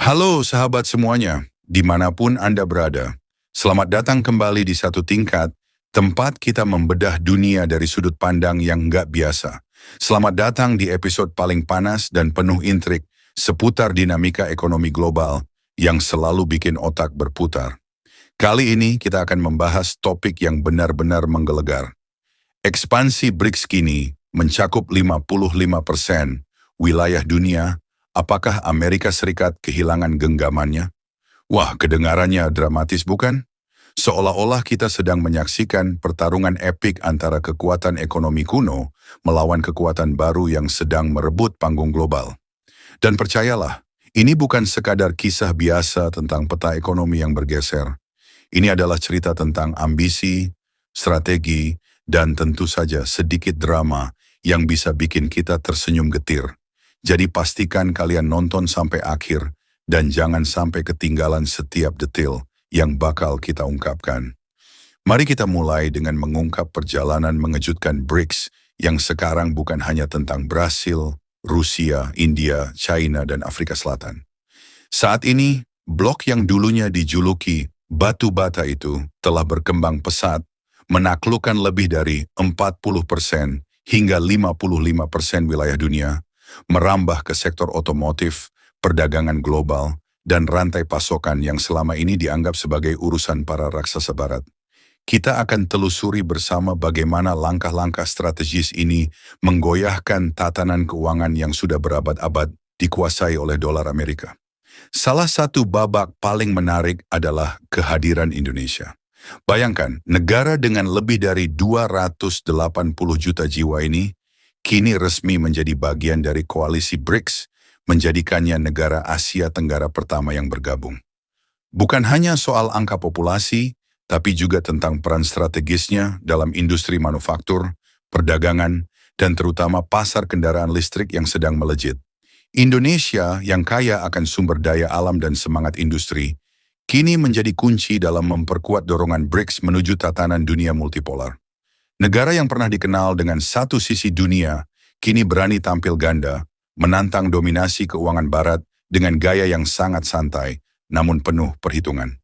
Halo sahabat semuanya, dimanapun Anda berada. Selamat datang kembali di Satu Tingkat, tempat kita membedah dunia dari sudut pandang yang nggak biasa. Selamat datang di episode paling panas dan penuh intrik seputar dinamika ekonomi global yang selalu bikin otak berputar. Kali ini kita akan membahas topik yang benar-benar menggelegar. Ekspansi BRICS kini mencakup 55% wilayah dunia. Apakah Amerika Serikat kehilangan genggamannya? Wah, kedengarannya dramatis bukan? Seolah-olah kita sedang menyaksikan pertarungan epik antara kekuatan ekonomi kuno melawan kekuatan baru yang sedang merebut panggung global. Dan percayalah, ini bukan sekadar kisah biasa tentang peta ekonomi yang bergeser. Ini adalah cerita tentang ambisi, strategi, dan tentu saja sedikit drama yang bisa bikin kita tersenyum getir. Jadi pastikan kalian nonton sampai akhir dan jangan sampai ketinggalan setiap detail yang bakal kita ungkapkan. Mari kita mulai dengan mengungkap perjalanan mengejutkan BRICS yang sekarang bukan hanya tentang Brasil, Rusia, India, China, dan Afrika Selatan. Saat ini, blok yang dulunya dijuluki batu bata itu telah berkembang pesat, menaklukkan lebih dari 40% hingga 55% wilayah dunia, merambah ke sektor otomotif, perdagangan global, dan rantai pasokan yang selama ini dianggap sebagai urusan para raksasa barat. Kita akan telusuri bersama bagaimana langkah-langkah strategis ini menggoyahkan tatanan keuangan yang sudah berabad-abad dikuasai oleh dolar Amerika. Salah satu babak paling menarik adalah kehadiran Indonesia. Bayangkan, negara dengan lebih dari 280 juta jiwa ini kini resmi menjadi bagian dari koalisi BRICS, menjadikannya negara Asia Tenggara pertama yang bergabung. Bukan hanya soal angka populasi, tapi juga tentang peran strategisnya dalam industri manufaktur, perdagangan, dan terutama pasar kendaraan listrik yang sedang melejit. Indonesia yang kaya akan sumber daya alam dan semangat industri, kini menjadi kunci dalam memperkuat dorongan BRICS menuju tatanan dunia multipolar. Negara yang pernah dikenal dengan satu sisi dunia, kini berani tampil ganda, menantang dominasi keuangan barat dengan gaya yang sangat santai, namun penuh perhitungan.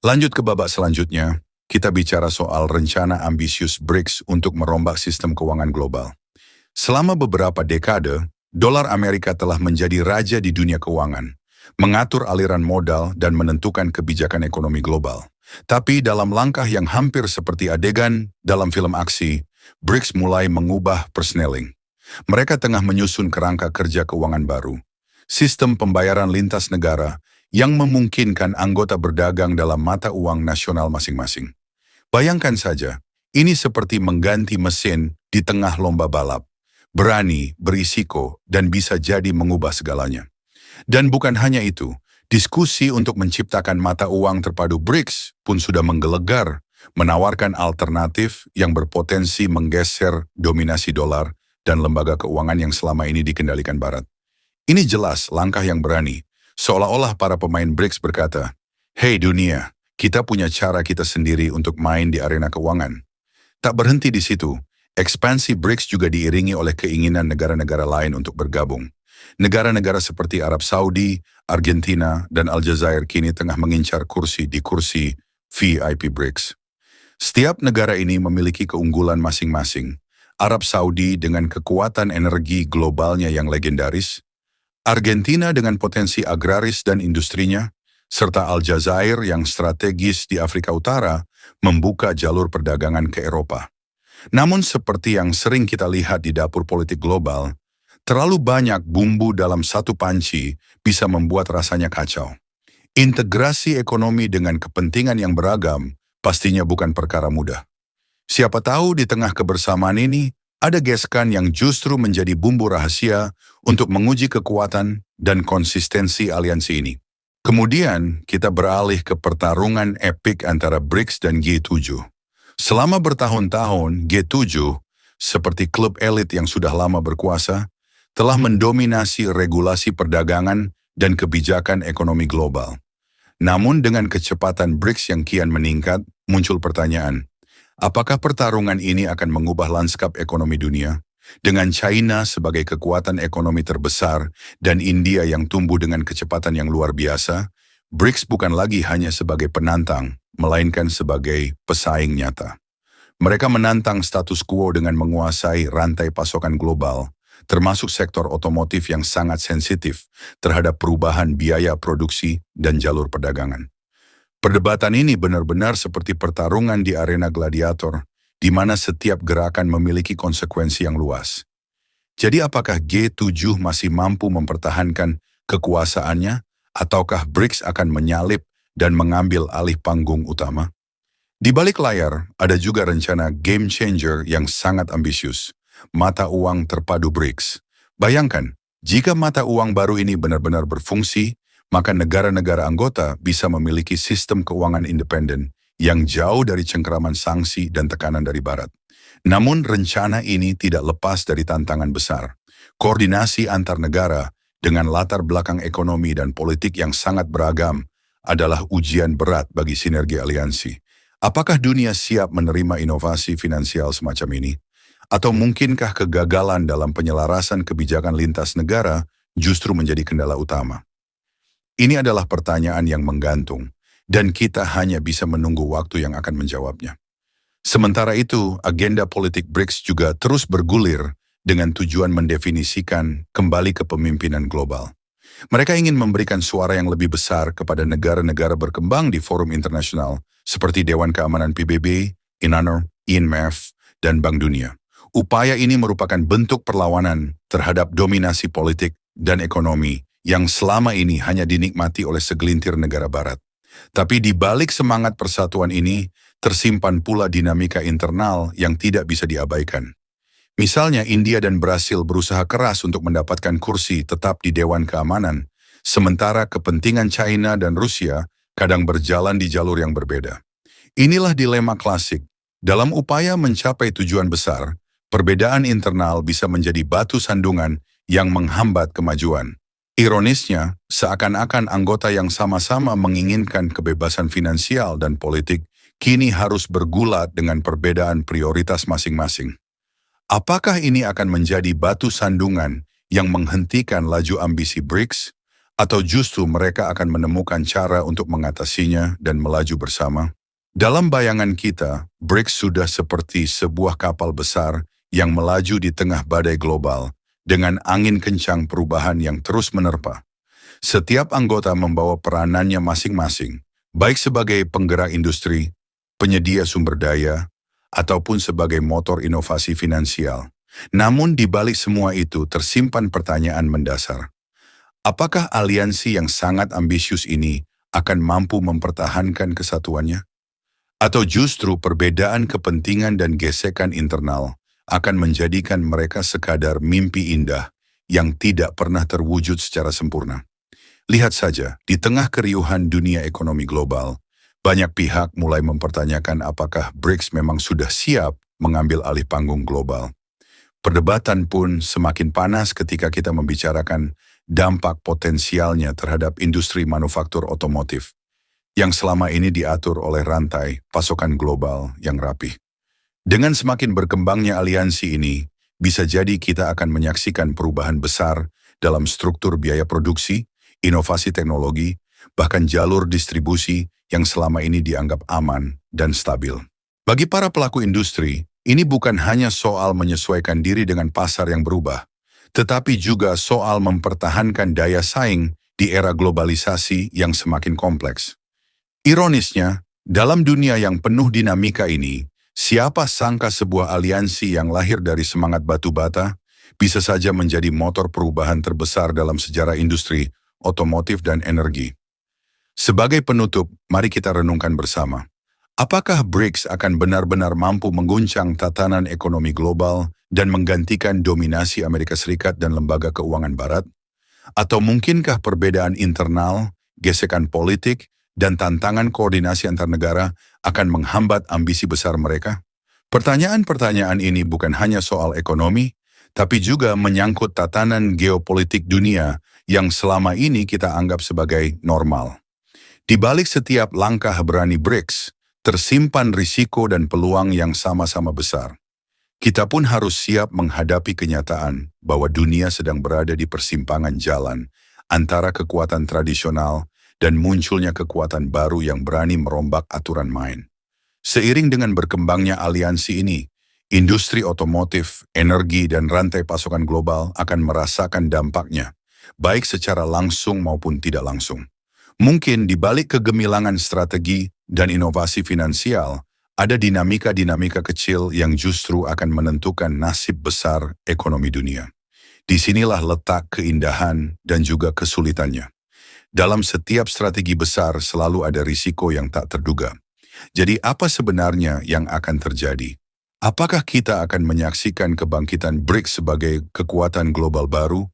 Lanjut ke babak selanjutnya, kita bicara soal rencana ambisius BRICS untuk merombak sistem keuangan global. Selama beberapa dekade, dolar Amerika telah menjadi raja di dunia keuangan, mengatur aliran modal dan menentukan kebijakan ekonomi global. Tapi dalam langkah yang hampir seperti adegan dalam film aksi, BRICS mulai mengubah persneling. Mereka tengah menyusun kerangka kerja keuangan baru, sistem pembayaran lintas negara yang memungkinkan anggota berdagang dalam mata uang nasional masing-masing. Bayangkan saja, ini seperti mengganti mesin di tengah lomba balap. Berani, berisiko, dan bisa jadi mengubah segalanya. Dan bukan hanya itu, diskusi untuk menciptakan mata uang terpadu BRICS pun sudah menggelegar, menawarkan alternatif yang berpotensi menggeser dominasi dolar dan lembaga keuangan yang selama ini dikendalikan Barat. Ini jelas langkah yang berani, seolah-olah para pemain BRICS berkata, "Hei dunia, kita punya cara kita sendiri untuk main di arena keuangan." Tak berhenti di situ, ekspansi BRICS juga diiringi oleh keinginan negara-negara lain untuk bergabung. Negara-negara seperti Arab Saudi, Argentina, dan Aljazair kini tengah mengincar kursi di kursi VIP BRICS. Setiap negara ini memiliki keunggulan masing-masing. Arab Saudi dengan kekuatan energi globalnya yang legendaris, Argentina dengan potensi agraris dan industrinya, serta Aljazair yang strategis di Afrika Utara membuka jalur perdagangan ke Eropa. Namun seperti yang sering kita lihat di dapur politik global, terlalu banyak bumbu dalam satu panci bisa membuat rasanya kacau. Integrasi ekonomi dengan kepentingan yang beragam pastinya bukan perkara mudah. Siapa tahu di tengah kebersamaan ini ada geskan yang justru menjadi bumbu rahasia untuk menguji kekuatan dan konsistensi aliansi ini. Kemudian kita beralih ke pertarungan epik antara BRICS dan G7. Selama bertahun-tahun, G7, seperti klub elit yang sudah lama berkuasa, telah mendominasi regulasi perdagangan dan kebijakan ekonomi global. Namun dengan kecepatan BRICS yang kian meningkat, muncul pertanyaan, apakah pertarungan ini akan mengubah lanskap ekonomi dunia? Dengan China sebagai kekuatan ekonomi terbesar dan India yang tumbuh dengan kecepatan yang luar biasa, BRICS bukan lagi hanya sebagai penantang, melainkan sebagai pesaing nyata. Mereka menantang status quo dengan menguasai rantai pasokan global, termasuk sektor otomotif yang sangat sensitif terhadap perubahan biaya produksi dan jalur perdagangan. Perdebatan ini benar-benar seperti pertarungan di arena gladiator, di mana setiap gerakan memiliki konsekuensi yang luas. Jadi apakah G7 masih mampu mempertahankan kekuasaannya, ataukah BRICS akan menyalip dan mengambil alih panggung utama? Di balik layar, ada juga rencana game changer yang sangat ambisius, mata uang terpadu BRICS. Bayangkan, jika mata uang baru ini benar-benar berfungsi, maka negara-negara anggota bisa memiliki sistem keuangan independen yang jauh dari cengkeraman sanksi dan tekanan dari Barat. Namun rencana ini tidak lepas dari tantangan besar. Koordinasi antar negara dengan latar belakang ekonomi dan politik yang sangat beragam adalah ujian berat bagi sinergi aliansi. Apakah dunia siap menerima inovasi finansial semacam ini? Atau mungkinkah kegagalan dalam penyelarasan kebijakan lintas negara justru menjadi kendala utama? Ini adalah pertanyaan yang menggantung, dan kita hanya bisa menunggu waktu yang akan menjawabnya. Sementara itu, agenda politik BRICS juga terus bergulir dengan tujuan mendefinisikan kembali kepemimpinan global. Mereka ingin memberikan suara yang lebih besar kepada negara-negara berkembang di forum internasional seperti Dewan Keamanan PBB, INANOR, IMF, dan Bank Dunia. Upaya ini merupakan bentuk perlawanan terhadap dominasi politik dan ekonomi yang selama ini hanya dinikmati oleh segelintir negara barat. Tapi di balik semangat persatuan ini, tersimpan pula dinamika internal yang tidak bisa diabaikan. Misalnya India dan Brasil berusaha keras untuk mendapatkan kursi tetap di Dewan Keamanan, sementara kepentingan China dan Rusia kadang berjalan di jalur yang berbeda. Inilah dilema klasik. Dalam upaya mencapai tujuan besar, perbedaan internal bisa menjadi batu sandungan yang menghambat kemajuan. Ironisnya, seakan-akan anggota yang sama-sama menginginkan kebebasan finansial dan politik kini harus bergulat dengan perbedaan prioritas masing-masing. Apakah ini akan menjadi batu sandungan yang menghentikan laju ambisi BRICS, atau justru mereka akan menemukan cara untuk mengatasinya dan melaju bersama? Dalam bayangan kita, BRICS sudah seperti sebuah kapal besar yang melaju di tengah badai global, dengan angin kencang perubahan yang terus menerpa. Setiap anggota membawa peranannya masing-masing, baik sebagai penggerak industri, penyedia sumber daya, ataupun sebagai motor inovasi finansial. Namun di balik semua itu tersimpan pertanyaan mendasar. Apakah aliansi yang sangat ambisius ini akan mampu mempertahankan kesatuannya? Atau justru perbedaan kepentingan dan gesekan internal akan menjadikan mereka sekadar mimpi indah yang tidak pernah terwujud secara sempurna? Lihat saja, di tengah keriuhan dunia ekonomi global, banyak pihak mulai mempertanyakan apakah BRICS memang sudah siap mengambil alih panggung global. Perdebatan pun semakin panas ketika kita membicarakan dampak potensialnya terhadap industri manufaktur otomotif yang selama ini diatur oleh rantai pasokan global yang rapih. Dengan semakin berkembangnya aliansi ini, bisa jadi kita akan menyaksikan perubahan besar dalam struktur biaya produksi, inovasi teknologi, bahkan jalur distribusi yang selama ini dianggap aman dan stabil. Bagi para pelaku industri, ini bukan hanya soal menyesuaikan diri dengan pasar yang berubah, tetapi juga soal mempertahankan daya saing di era globalisasi yang semakin kompleks. Ironisnya, dalam dunia yang penuh dinamika ini, siapa sangka sebuah aliansi yang lahir dari semangat batu bata bisa saja menjadi motor perubahan terbesar dalam sejarah industri, otomotif dan energi. Sebagai penutup, mari kita renungkan bersama. Apakah BRICS akan benar-benar mampu mengguncang tatanan ekonomi global dan menggantikan dominasi Amerika Serikat dan lembaga keuangan Barat? Atau mungkinkah perbedaan internal, gesekan politik, dan tantangan koordinasi antar negara akan menghambat ambisi besar mereka? Pertanyaan-pertanyaan ini bukan hanya soal ekonomi, tapi juga menyangkut tatanan geopolitik dunia yang selama ini kita anggap sebagai normal. Di balik setiap langkah berani BRICS, tersimpan risiko dan peluang yang sama-sama besar. Kita pun harus siap menghadapi kenyataan bahwa dunia sedang berada di persimpangan jalan antara kekuatan tradisional dan munculnya kekuatan baru yang berani merombak aturan main. Seiring dengan berkembangnya aliansi ini, industri otomotif, energi, dan rantai pasokan global akan merasakan dampaknya, baik secara langsung maupun tidak langsung. Mungkin di balik kegemilangan strategi dan inovasi finansial, ada dinamika-dinamika kecil yang justru akan menentukan nasib besar ekonomi dunia. Disinilah letak keindahan dan juga kesulitannya. Dalam setiap strategi besar selalu ada risiko yang tak terduga. Jadi apa sebenarnya yang akan terjadi? Apakah kita akan menyaksikan kebangkitan BRICS sebagai kekuatan global baru?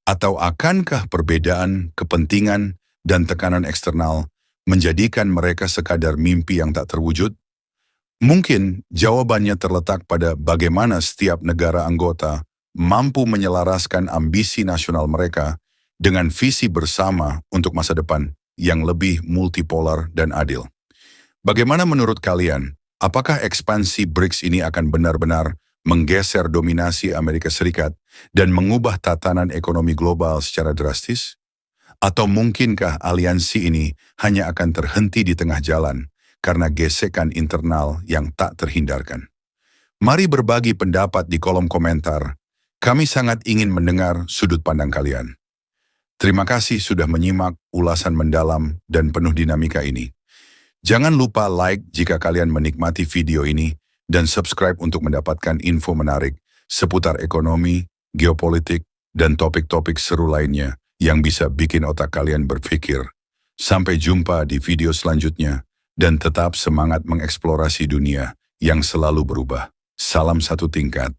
Atau akankah perbedaan, kepentingan, dan tekanan eksternal menjadikan mereka sekadar mimpi yang tak terwujud? Mungkin jawabannya terletak pada bagaimana setiap negara anggota mampu menyelaraskan ambisi nasional mereka dengan visi bersama untuk masa depan yang lebih multipolar dan adil. Bagaimana menurut kalian, apakah ekspansi BRICS ini akan benar-benar menggeser dominasi Amerika Serikat dan mengubah tatanan ekonomi global secara drastis? Atau mungkinkah aliansi ini hanya akan terhenti di tengah jalan karena gesekan internal yang tak terhindarkan? Mari berbagi pendapat di kolom komentar. Kami sangat ingin mendengar sudut pandang kalian. Terima kasih sudah menyimak ulasan mendalam dan penuh dinamika ini. Jangan lupa like jika kalian menikmati video ini dan subscribe untuk mendapatkan info menarik seputar ekonomi, geopolitik, dan topik-topik seru lainnya yang bisa bikin otak kalian berpikir. Sampai jumpa di video selanjutnya. Dan tetap semangat mengeksplorasi dunia yang selalu berubah. Salam satu tingkat.